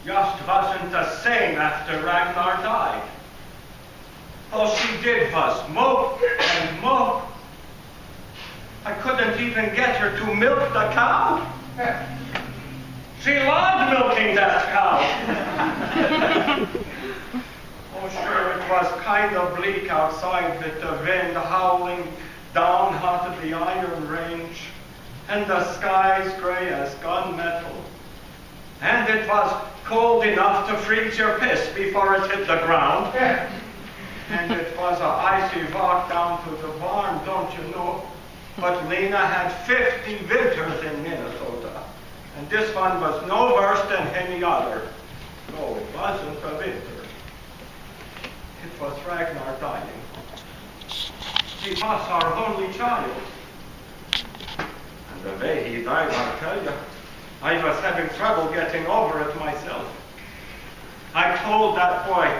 just wasn't the same after Ragnar died. All she did was mope and mope. I couldn't even get her to milk the cow. She loved milking that cow. Oh, sure, it was kind of bleak outside with the wind howling down out of the Iron Range, and the skies gray as gunmetal. And it was cold enough to freeze your piss before it hit the ground. And it was a icy walk down to the barn, don't you know? But Lena had 50 winters in Minnesota, and this one was no worse than any other. No, it wasn't a winter. It was Ragnar dying. He was our only child. And the way he died, I'll tell you, I was having trouble getting over it myself. I told that boy,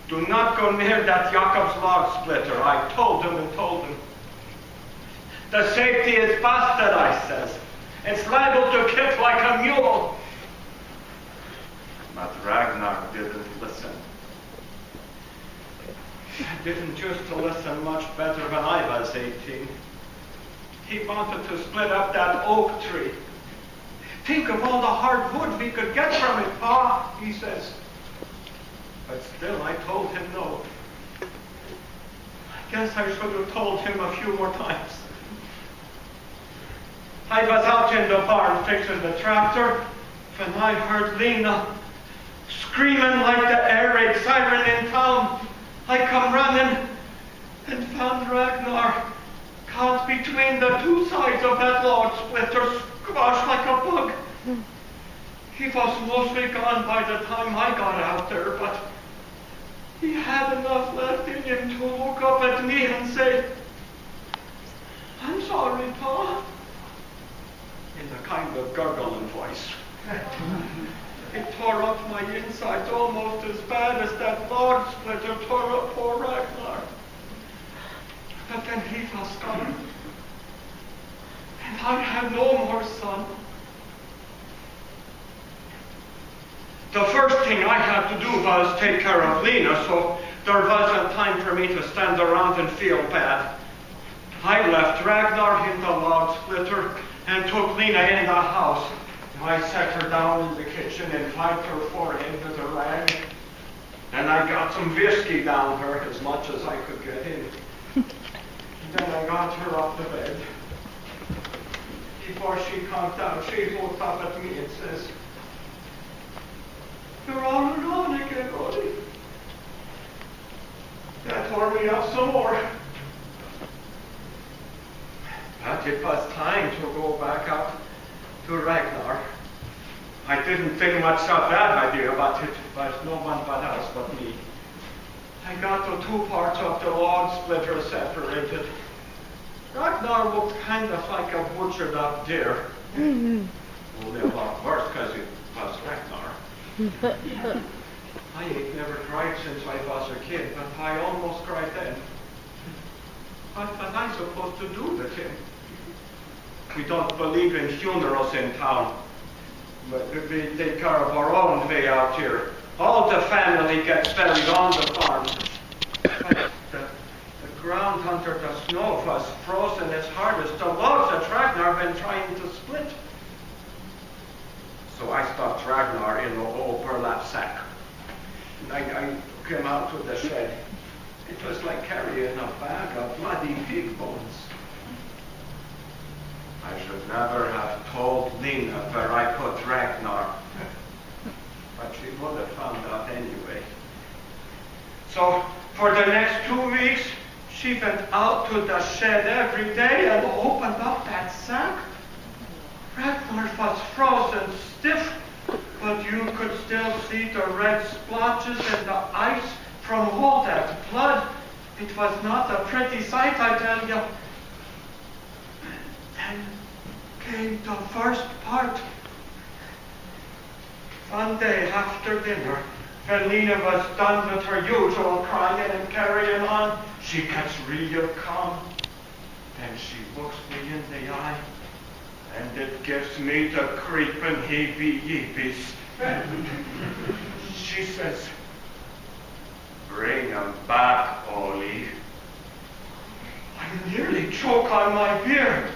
do not go near that Jakob's log splitter. I told him and told him. The safety is busted, I says. It's liable to kick like a mule. But Ragnar didn't listen. He didn't used to listen much better when I was 18. He wanted to split up that oak tree. Think of all the hard wood we could get from it, Pa, he says. But still, I told him no. I guess I should have told him a few more times. I was out in the barn fixing the tractor when I heard Lena screaming like the air raid siren in town. I come running and found Ragnar caught between the two sides of that log splitter, squashed like a bug. He was mostly gone by the time I got out there, but he had enough left in him to look up at me and say, I'm sorry, Pa, in a kind of gurgling voice. It tore up my insides almost as bad as that log splitter tore up poor Ragnar. But then he was gone, and I had no more son. The first thing I had to do was take care of Lena, so there wasn't time for me to stand around and feel bad. I left Ragnar in the log splitter and took Lena in the house. I sat her down in the kitchen and wiped her forehead with a rag. And I got some whiskey down her, as much as I could get in. And then I got her off the bed. Before she conked out, she looked up at me and says, You're all alone again, Roddy. That tore me up some more. But it was time to go back out to Ragnar. I didn't think much of that idea, but it was no one but us but me. I got the two parts of the log splitter separated. Ragnar looked kind of like a butchered up deer. Only a lot worse because it was Ragnar. I ain't never cried since I was a kid, but I almost cried then. What was I supposed to do with him? We don't believe in funerals in town. But we take care of our own way out here. All the family gets buried on the farm. But the ground under the snow was frozen as hard as the logs that Ragnar been trying to split. So I stuffed Ragnar in an old burlap sack. And I took him out to the shed. It was like carrying a bag of bloody pig bones. I should never have told Lena where I put Ragnar. But she would have found out anyway. So, for the next 2 weeks, she went out to the shed every day and opened up that sack. Ragnar was frozen stiff, but you could still see the red splotches in the ice from all that blood. It was not a pretty sight, I tell you. Then came the first part. One day after dinner, when Lena was done with her usual crying and carrying on, she gets real calm. And she looks me in the eye, and it gives me the creeping heebie-yeebies She says, bring him back, Ollie. I nearly choke on my beer.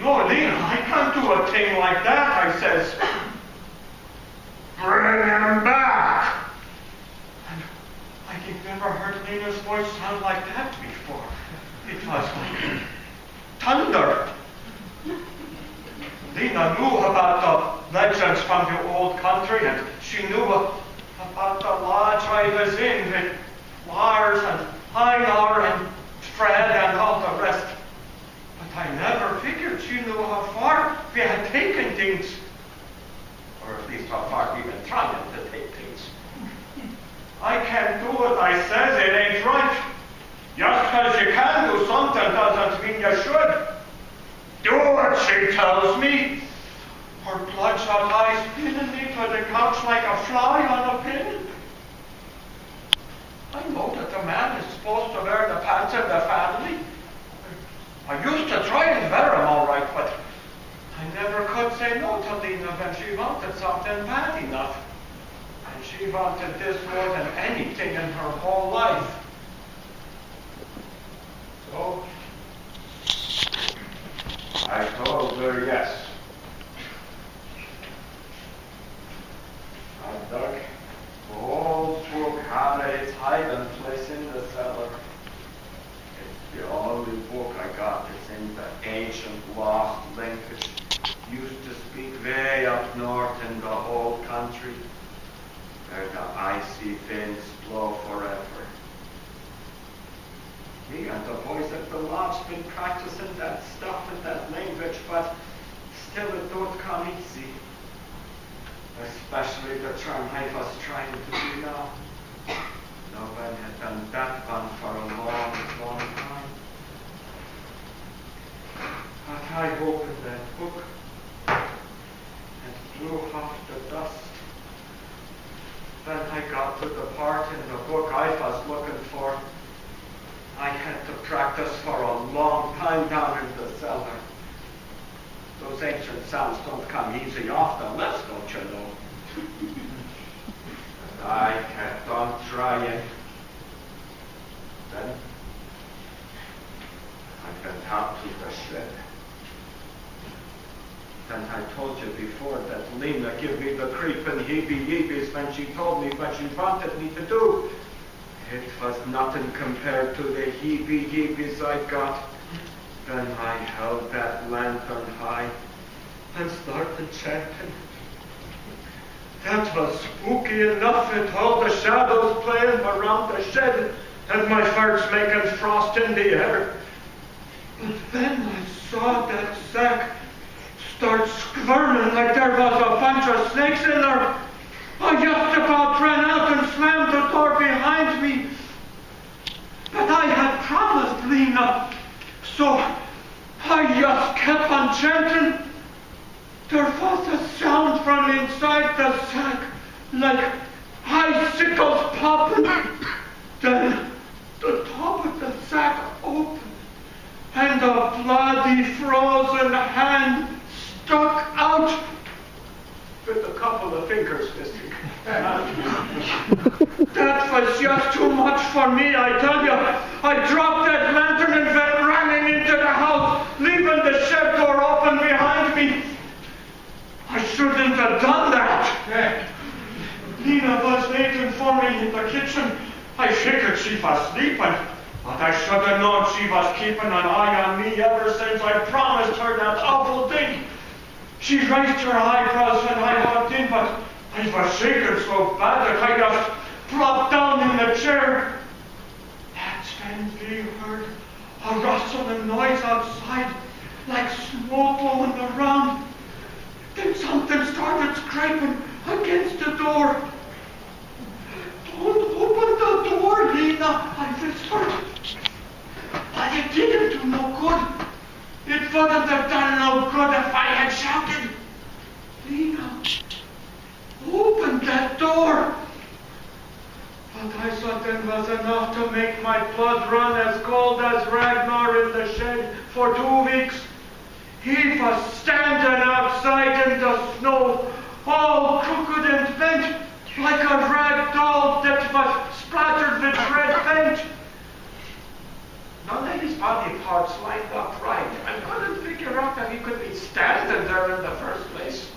No, Lena, I can't do a thing like that, I says. Bring him back. And I had never heard Lena's voice sound like that before. It was like thunder. Lena knew about the legends from the old country, and she knew about the lodge I was in, with Lars and Einar and Fred and all the rest. But I never figured she knew how far we had taken things. Or at least how far we've been trying to take things. I can't do what I says, it ain't right. Just because you can do something doesn't mean you should. Do what she tells me. Her bloodshot eyes pinning me to the couch like a fly on a pin. I know that the man is supposed to wear the pants of the family. I used to try and wear them all right, but I never could say no to Lena when she wanted something bad enough. And she wanted this more than anything in her whole life. So I told her yes. I dug the old book out of its hiding place in the cellar. It's the only book I got that's in the ancient lost language. Used to speak way up north in the whole country, where the icy winds blow forever. Me and the boys at the lodge been practicing that stuff in that language, but still it don't come easy. Especially the term I was trying to do now. No one had done that one for a long, long time. But I opened that book and blew off the dust. When I got to the part in the book I was looking for, I had to practice for a long time down in the cellar. Those ancient sounds don't come easy off the lips, don't you know? But I kept on trying. Then I went out to the shed. And I told you before that Lena gave me the creeping heebie-yeebies when she told me what she wanted me to do. It was nothing compared to the heebie-yeebies I got. Then I held that lantern high and started chanting. That was spooky enough with all the shadows playing around the shed and my farts making frost in the air. But then I saw that sack start squirming like there was a bunch of snakes in there. I just about ran out and slammed the door behind me. But I had promised Lena, so I just kept on chanting. There was a sound from inside the sack, like icicles popping. Then the top of the sack opened, and a bloody frozen hand stuck out with a couple of fingers missing. That was just too much for me, I tell you. I dropped that lantern and went running into the house, leaving the shed door open behind me. I shouldn't have done that. Lena was waiting for me in the kitchen. I figured she was sleeping, but I should have known she was keeping an eye on me ever since I promised her that awful thing. She raised her eyebrows when I walked in, but I was shaking so bad that I just flopped down in the chair. That's when we heard a rustling noise outside, like smoke blowing around. Then something started scraping against the door. Don't open the door, Lena, I whispered. But it didn't do no good. It wouldn't have done no good if I had shouted. Lena, open that door. But I thought that was enough to make my blood run as cold as Ragnar in the shed for 2 weeks. He was standing outside in the snow, all crooked thoughts lined up right. I couldn't figure out that he could be standing there in the first place.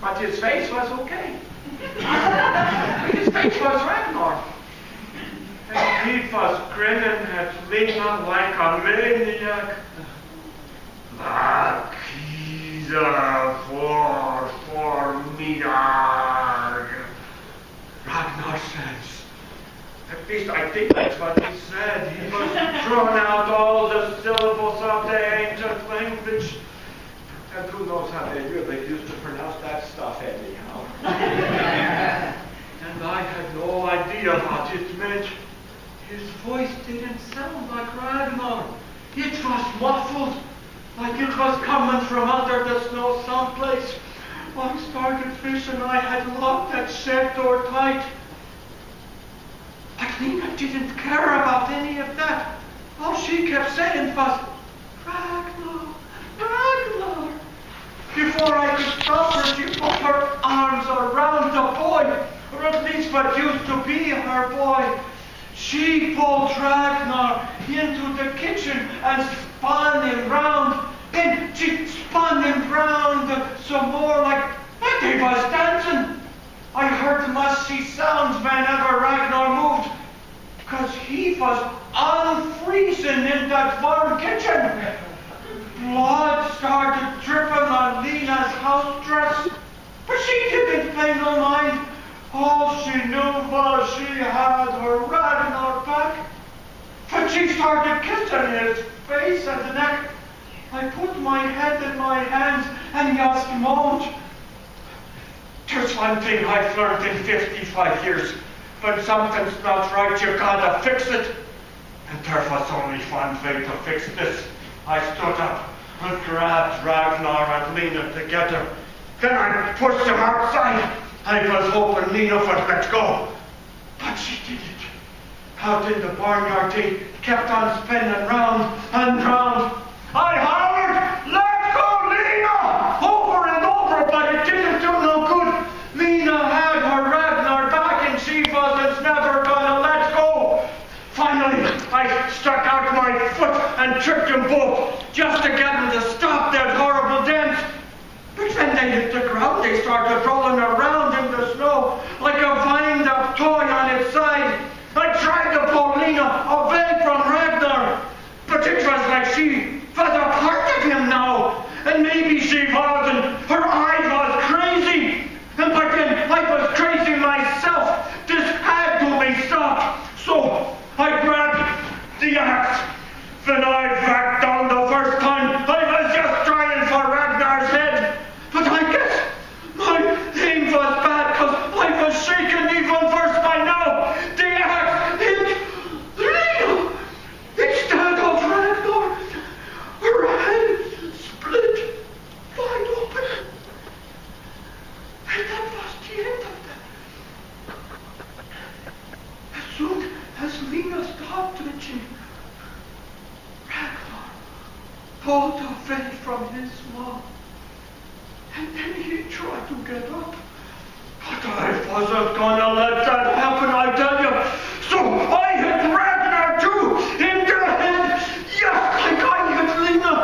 But his face was okay. His face was Ragnar. And he was grinning at Lena like a maniac. Marquisa for Middag. Ragnar says. At least I think that's what he said. He was throwing out all the syllables of the ancient language. And who knows how they really used to pronounce that stuff anyhow. And I had no idea what it meant. His voice didn't sound like Ragnar. It was muffled, like it was coming from under the snow someplace. I started fishing, I had locked that shed door tight. But Lena didn't care about any of that. All she kept saying was, Ragnar, Ragnar. Before I could stop her, she put her arms around the boy, or at least what used to be her boy. She pulled Ragnar into the kitchen and spun him round. Then she spun him round some more like he was dancing. I heard musty sounds whenever Ragnar moved, because he was unfreezing in that warm kitchen. Blood started dripping on Lena's house dress, but she didn't pay no mind. All she knew was she had her Ragnar back. But she started kissing his face and the neck. I put my head in my hands and just moaned. There's one thing I've learned in 55 years. When something's not right, you gotta fix it. And there was only one way to fix this. I stood up and grabbed Ragnar and Lena together. Then I pushed them outside. I was hoping Lena would let go. But she didn't. Out in the barnyard, they kept on spinning round and round. I hollered, let go, Lena! Over and over, but it didn't do no good. Lena had her Ragnar back and she was never gonna let go. Finally, I stuck out my foot and tripped them both, just to get them to stop that horrible dance. But when they hit the ground, they started rolling around in the snow like a wind-up toy on its side. I tried to pull Lena away from Ragnar, but it was like she was a part of him now. And maybe she wasn't. Her eye was crazy. And but then I was crazy myself. This had to be stopped. So I grabbed the axe. When I backed down the first time, I was just trying for Ragnar's head. But I guess my aim was bad because I was shaking even worse by now. The axe hit Lena instead of Ragnar. Her head split wide open. And that was the end of that. As soon as Lena stopped twitching, Ragnar pulled away from his mom. And then he tried to get up. But I wasn't gonna let that happen, I tell you. So I hit Ragnar too, in the head, just like I hit Lena.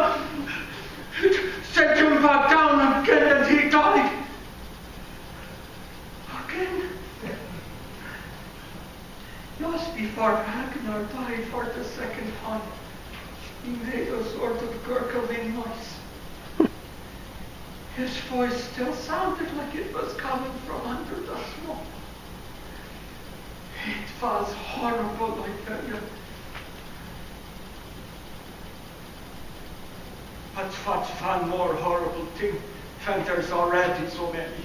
It sent him back down again and he died. Again. Just before Ragnar died for the second time, he made a sort of gurgling noise. His voice still sounded like it was coming from under the snow. It was horrible, I tell you. But what's one more horrible thing when there's already so many?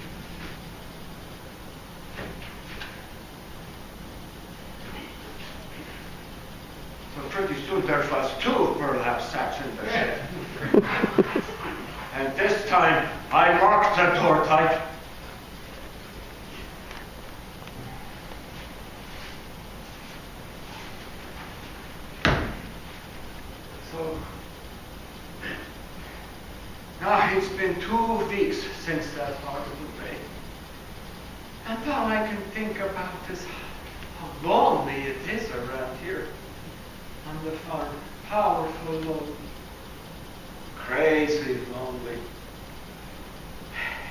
So pretty soon there was 2 burlap sacks in the shed. And this time, I locked the door tight. So, now it's been 2 weeks since that horrible day. And all I can think about is how lonely it is around here on the farm. powerful lonely. Crazy lonely.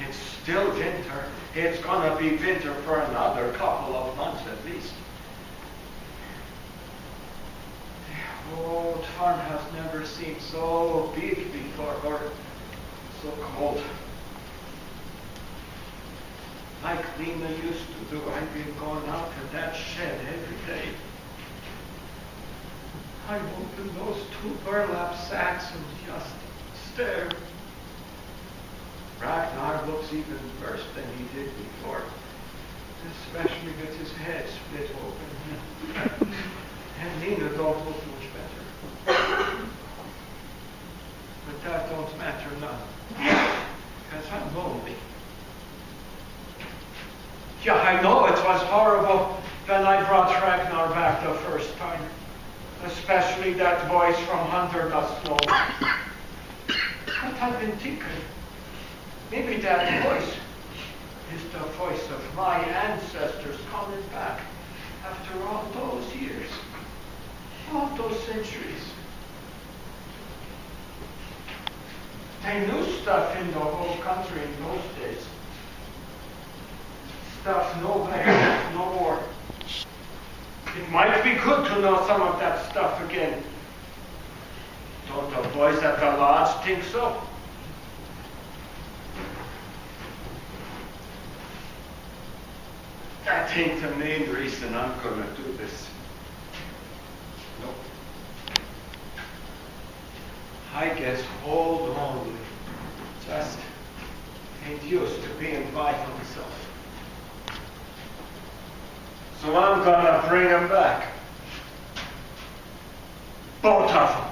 It's still winter. It's gonna be winter for another couple of months at least. The old farmhouse never seemed so big before, or so cold. Like Lena used to do, I've been going out to that shed every day. I open those 2 burlap sacks and just stare. Ragnar looks even worse than he did before, especially with his head split open. And Lena don't look much better. But that don't matter none, because I'm lonely. Yeah, I know it was horrible when I brought Ragnar back the first time. Especially that voice from Hunter Dust Knoll. But I've been thinking, maybe that voice is the voice of my ancestors coming back after all those years, all those centuries. They knew stuff in the whole country in those days. Stuff nobody knows no more. It might be good to know some of that stuff again. Don't the boys at the lodge think so? That ain't the main reason I'm gonna do this. No. I get whole lonely. Just ain't used to being by myself. So I'm gonna bring them back. Both of them.